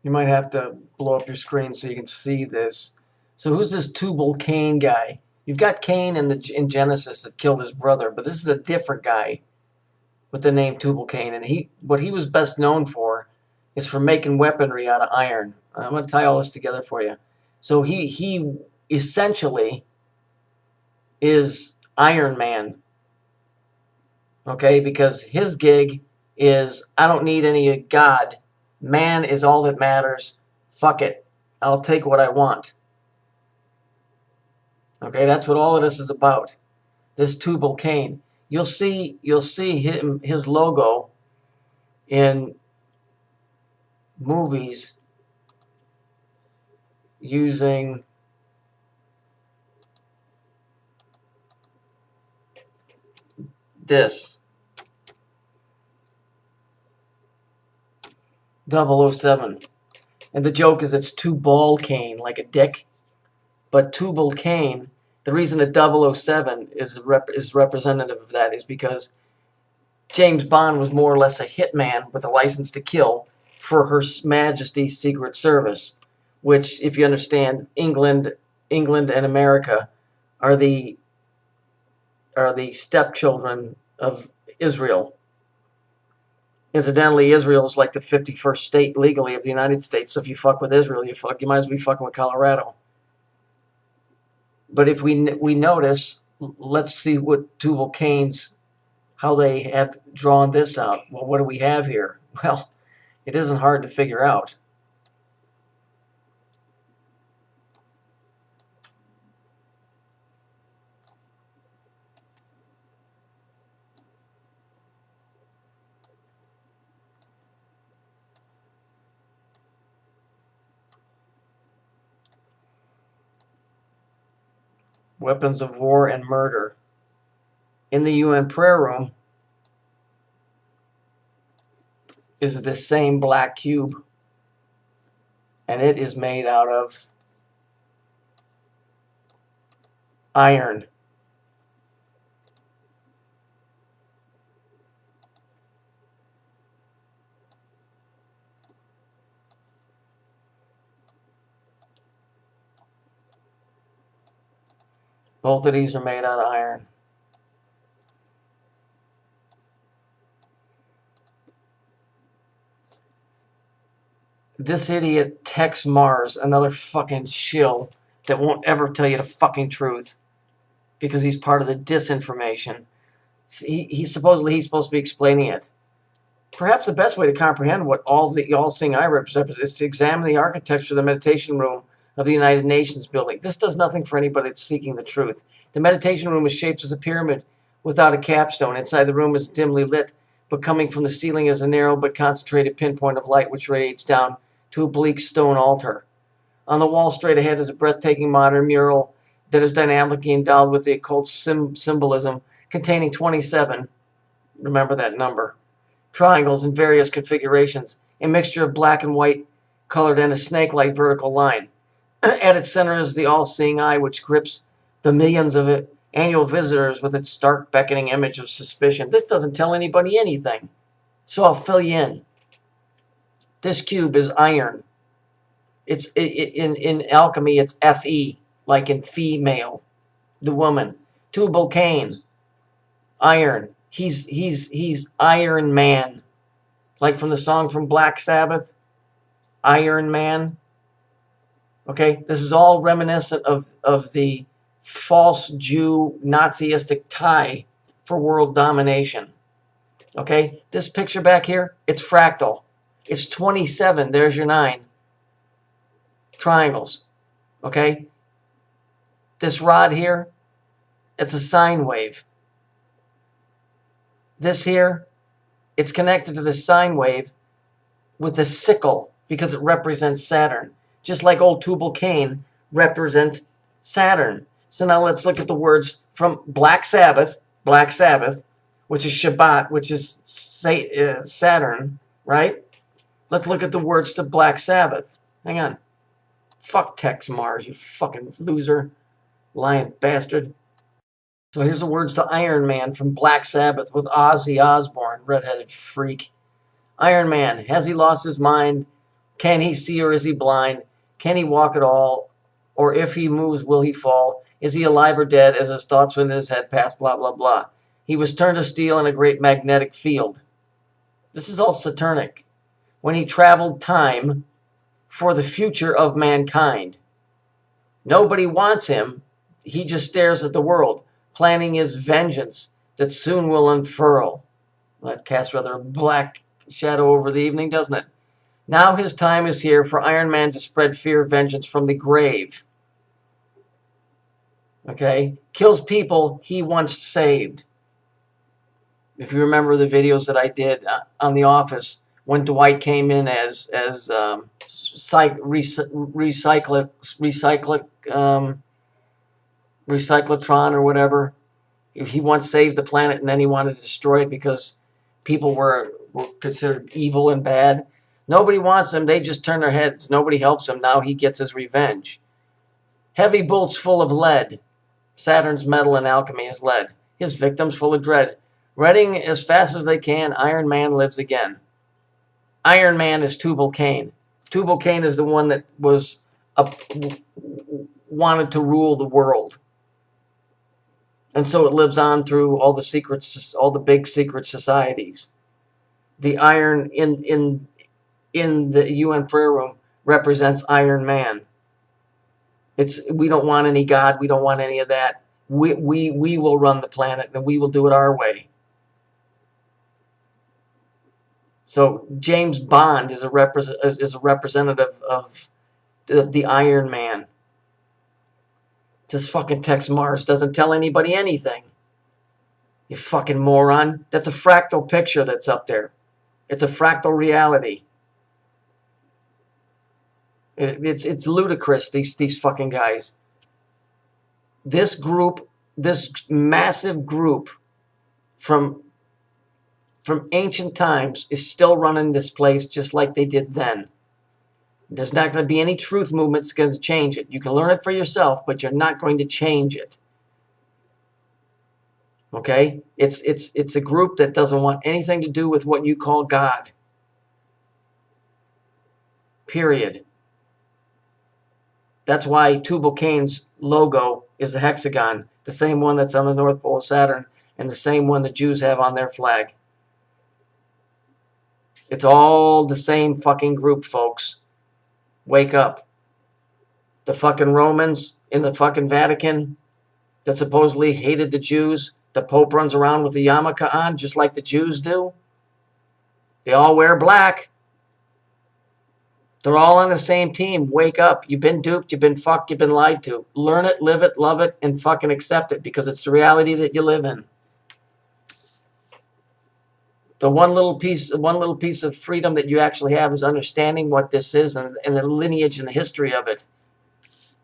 You might have to blow up your screen so you can see this. So who's this Tubal Cain guy? You've got Cain in Genesis that killed his brother, but this is a different guy with the name Tubal Cain. And what he was best known for is for making weaponry out of iron. I'm going to tie all this together for you. So he essentially is Iron Man. Okay, because his gig is, I don't need any God. Man is all that matters. Fuck it. I'll take what I want. Okay, that's what all of this is about. This Tubal Cain. You'll see his logo in movies using this 007. And the joke is it's Tubal Cain, like a dick. But Tubal Cain, the reason that 007 is representative of that is because James Bond was more or less a hitman with a license to kill for Her Majesty's Secret Service, which, if you understand, England and America are the stepchildren of Israel. Incidentally, Israel is like the 51st state legally of the United States. So if you fuck with Israel, you might as well be fucking with Colorado. But if we notice, let's see what Tubal Cain's, how they have drawn this out. Well, what do we have here? Well, it isn't hard to figure out. Weapons of war and murder. In the UN prayer room is this same black cube, and it is made out of iron. Both of these are made out of iron. This idiot Tex Mars, another fucking shill that won't ever tell you the fucking truth because he's part of the disinformation. He's supposed to be explaining it. Perhaps the best way to comprehend what the all-seeing eye represents is to examine the architecture of the meditation room of the United Nations building. This does nothing for anybody that's seeking the truth. The meditation room is shaped as a pyramid without a capstone. Inside the room is dimly lit, but coming from the ceiling is a narrow but concentrated pinpoint of light which radiates down to a bleak stone altar. On the wall straight ahead is a breathtaking modern mural that is dynamically endowed with the occult symbolism containing 27, remember that number, triangles in various configurations, a mixture of black and white colored and a snake-like vertical line. At its center is the all-seeing eye, which grips the millions of annual visitors with its stark, beckoning image of suspicion. This doesn't tell anybody anything, so I'll fill you in. This cube is iron. It's in alchemy. It's Fe, like in female, the woman. Tubal Cain, iron. He's Iron Man, like from the song from Black Sabbath, Iron Man. Okay, this is all reminiscent of the false Jew Naziistic tie for world domination. Okay, this picture back here, it's fractal. It's 27. There's your 9 triangles. Okay, this rod here, it's a sine wave. This here, it's connected to the sine wave with the sickle because it represents Saturn. Just like old Tubal Cain represents Saturn. So now let's look at the words from Black Sabbath, which is Shabbat, which is Saturn, right? Let's look at the words to Black Sabbath. Hang on. Fuck Tex Mars, you fucking loser, lying bastard. So here's the words to Iron Man from Black Sabbath with Ozzy Osbourne, redheaded freak. Iron Man, has he lost his mind? Can he see or is he blind? Can he walk at all? Or if he moves, will he fall? Is he alive or dead as his thoughts within his head pass? Blah, blah, blah. He was turned to steel in a great magnetic field. This is all Saturnic. When he traveled time for the future of mankind. Nobody wants him. He just stares at the world, planning his vengeance that soon will unfurl. That casts rather a black shadow over the evening, doesn't it? Now his time is here for Iron Man to spread fear of vengeance from the grave. Okay? Kills people he once saved. If you remember the videos that I did on The Office, when Dwight came in as recyclotron or whatever, he once saved the planet and then he wanted to destroy it because people were considered evil and bad. Nobody wants him. They just turn their heads. Nobody helps him. Now he gets his revenge. Heavy bolts full of lead. Saturn's metal and alchemy is lead. His victims full of dread. Running as fast as they can, Iron Man lives again. Iron Man is Tubal-Cain. Tubal-Cain is the one that was wanted to rule the world. And so it lives on through all the secrets, all the big secret societies. The iron in the UN prayer room represents Iron Man. We don't want any God. We don't want any of that. We will run the planet and we will do it our way. So James Bond is a representative of the Iron Man. This fucking Tex Mars doesn't tell anybody anything. You fucking moron. That's a fractal picture that's up there. It's a fractal reality. It's ludicrous, these fucking guys. This group, this massive group from ancient times is still running this place just like they did then. There's not going to be any truth movement that's going to change it. You can learn it for yourself, but you're not going to change it. Okay? It's a group that doesn't want anything to do with what you call God. Period. That's why Tubal-Cain's logo is the hexagon, the same one that's on the North Pole of Saturn, and the same one the Jews have on their flag. It's all the same fucking group, folks. Wake up. The fucking Romans in the fucking Vatican that supposedly hated the Jews, the Pope runs around with a yarmulke on just like the Jews do. They all wear black. They're all on the same team. Wake up. You've been duped. You've been fucked. You've been lied to. Learn it, live it, love it, and fucking accept it because it's the reality that you live in. The one little piece of freedom that you actually have is understanding what this is and the lineage and the history of it.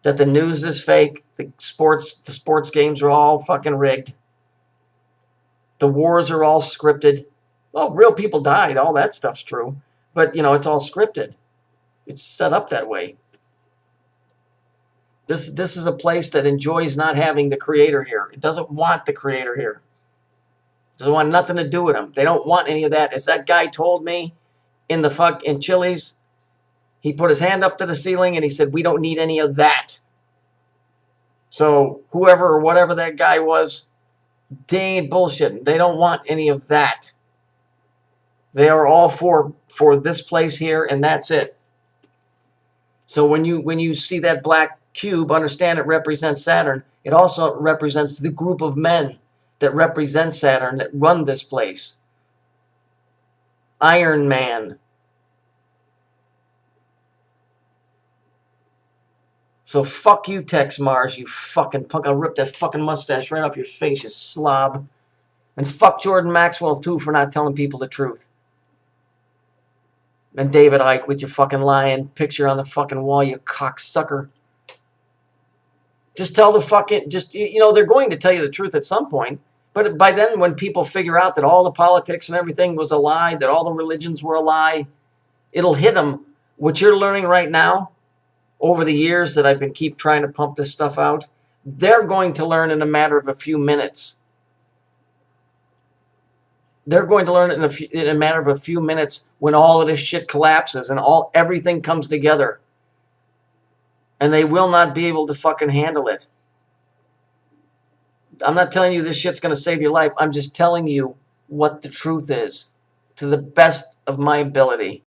That the news is fake. The sports games are all fucking rigged. The wars are all scripted. Oh, real people died. All that stuff's true. But, you know, it's all scripted. It's set up that way. This is a place that enjoys not having the creator here. It doesn't want the creator here. It doesn't want nothing to do with him. They don't want any of that. As that guy told me in Chili's, he put his hand up to the ceiling and he said, "We don't need any of that." So whoever or whatever that guy was, they ain't bullshitting. They don't want any of that. They are all for this place here, and that's it. So when you see that black cube, understand it represents Saturn. It also represents the group of men that represent Saturn that run this place. Iron Man. So fuck you, Tex Mars, you fucking punk. I'll rip that fucking mustache right off your face, you slob. And fuck Jordan Maxwell, too, for not telling people the truth. And David Icke with your fucking lying picture on the fucking wall, you cocksucker. Just tell the fucking, they're going to tell you the truth at some point. But by then, when people figure out that all the politics and everything was a lie, that all the religions were a lie, it'll hit them. What you're learning right now, over the years that I've been trying to pump this stuff out, they're going to learn in a matter of a few minutes. They're going to learn it in a matter of a few minutes when all of this shit collapses and everything comes together. And they will not be able to fucking handle it. I'm not telling you this shit's going to save your life. I'm just telling you what the truth is to the best of my ability.